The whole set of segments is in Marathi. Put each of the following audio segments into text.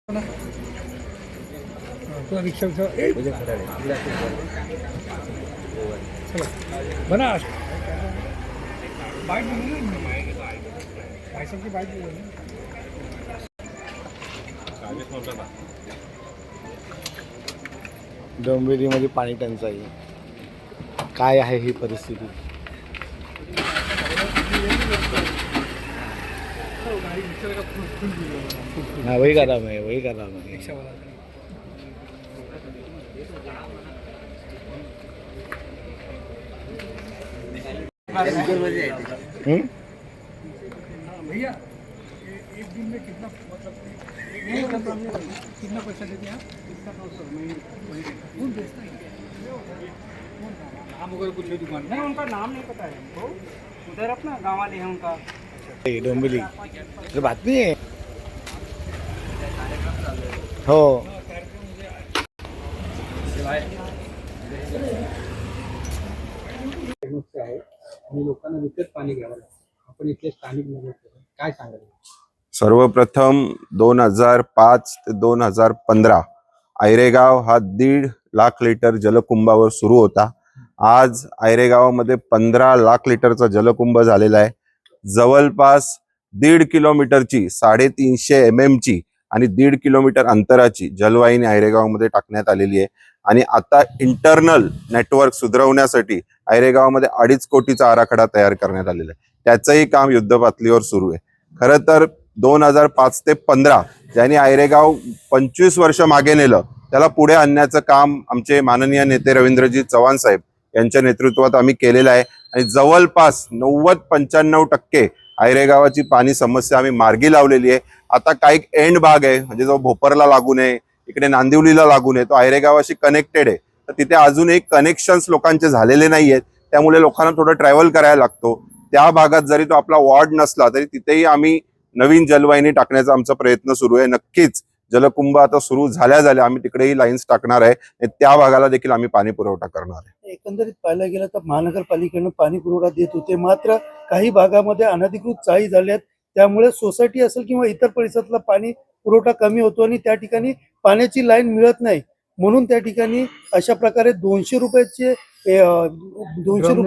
रिक्षा बना बाइक भाई साहब की बाइक डोंबिवलीमध्ये पाणी टंचाई काय आहे ही परिस्थिती? हाँ वही कर रहा मैं रिक्षा वाला भैया एक दिन में कितना मतलब कितना पैसा देते हैं आप? कौन बेचता है? नाम वगैरह कुछ नहीं दुकान नहीं, उनका नाम नहीं पता है हमको। उधर अपना गाँव वाले हैं उनका। डोंबिवली तो बात नहीं है हो लोकांना विकत पाणी घ्यावं लागतं. आपण इथले स्थानिक नागरिक काय सांगाल? सर्वप्रथम 2005 ते 2015 आयरेगाव हा 1.5 लाख लिटर जलकुंभावर सुरू होता. आज आयरेगावामध्ये 15 लाख लिटरचा जलकुंभ झालेला आहे. जवळपास 1.5 किलोमीटरची 350 mm ची आणि 1.5 किलोमीटर अंतराची जलवाहिनी आयरेगावमध्ये टाकण्यात आलेली आहे. आणि आता इंटरनल नेटवर्क सुधारवण्यासाठी आयरेगावमध्ये 2.5 कोटीचा आराखडा तयार करण्यात आलेला आहे. त्याचंही काम युद्धपातळीवर सुरू आहे. खरं तर 2005 ते 15 ज्यांनी आयरेगाव 25 वर्ष मागे नेलं त्याला पुढे आणण्याचं काम आमचे माननीय नेते रवींद्रजी चव्हाण साहेब यांच्या नेतृत्वात आम्ही केलेलं आहे. आणि जवळपास 90-95% आयरेगावाची पाणी समस्या आम्ही मार्गी लावलेली आहे. आता काही एंड भाग आहे म्हणजे जो भोपरला लागू नये, इकडे नांदिवलीला लागू नये, तो आयरेगावाशी कनेक्टेड आहे. तर तिथे अजूनही कनेक्शन्स लोकांचे झालेले नाही आहेत. त्यामुळे लोकांना थोडं ट्रॅव्हल करायला लागतो. त्या भागात जरी तो आपला वॉर्ड नसला तरी तिथेही आम्ही नवीन जलवाहिनी टाकण्याचा आमचा प्रयत्न सुरू आहे. नक्कीच जलकुंभ आता सुरू झाल्या आम्ही तिकडेही लाईन्स टाकणार आहे. त्या भागाला देखील आम्ही पाणी पुरवठा करणार आहे. एकंदरीत पाहायला गेलं तर महानगरपालिकेनं पाणी पुरवठा देत होते, मात्र काही भागामध्ये अनधिकृत चाळी झाल्यात. त्यामुळे सोसायटी असेल किंवा इतर परिसरातला पाणी पुरवठा कमी होतो आणि त्या ठिकाणी पाण्याची लाईन मिळत नाही. म्हणून त्या ठिकाणी अशा प्रकारे 200 रुपये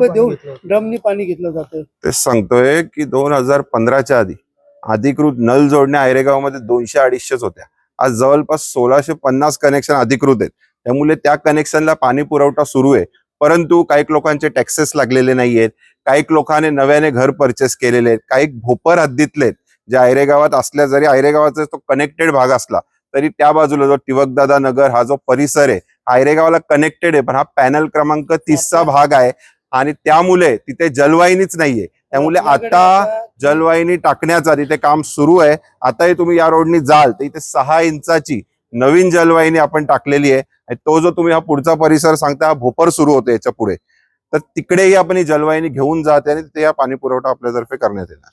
देऊन ड्रमनी पाणी घेतलं जातं. ते सांगतोय की 2015च्या आधी अधिकृत नल जोडण्या आयरेगावमध्ये 200-250 होत्या. आज जवळपास 1650 कनेक्शन अधिकृत आहेत. त्यामुळे त्या कनेक्शनला पाणी पुरवठा सुरू आहे. परंतु काही लोकांचे टॅक्सेस लागलेले नाहीयेत. काही लोकांनी नव्याने घर परचेस केलेले आहेत. काही भोपर हद्दीतले जे आयरेगावात असल्या जरी आयरेगावाचा तो कनेक्टेड भाग असला तरी त्या बाजूला जो टिवकदादा नगर हा जो परिसर आहे आयरेगावला कनेक्टेड आहे. पण हा पॅनल क्रमांक 30चा भाग आहे आणि त्यामुळे तिथे जलवाहिनीच नाहीये. त्यामुळे आता जलवाहिनी टाकण्याचा तिथे काम सुरू आहे. आताही तुम्ही या रोडनी जाल तर इथे 6 इंचाची नवीन जलवाहिनी आपण टाकलेली आहे. आणि तो जो तुम्ही हा पुढचा परिसर सांगता हा भोपर सुरू होतो याच्या पुढे, तर तिकडेही आपण ही जलवाहिनी घेऊन जाते आणि तिथे या पाणी पुरवठा आपल्यातर्फे करण्यात येणार.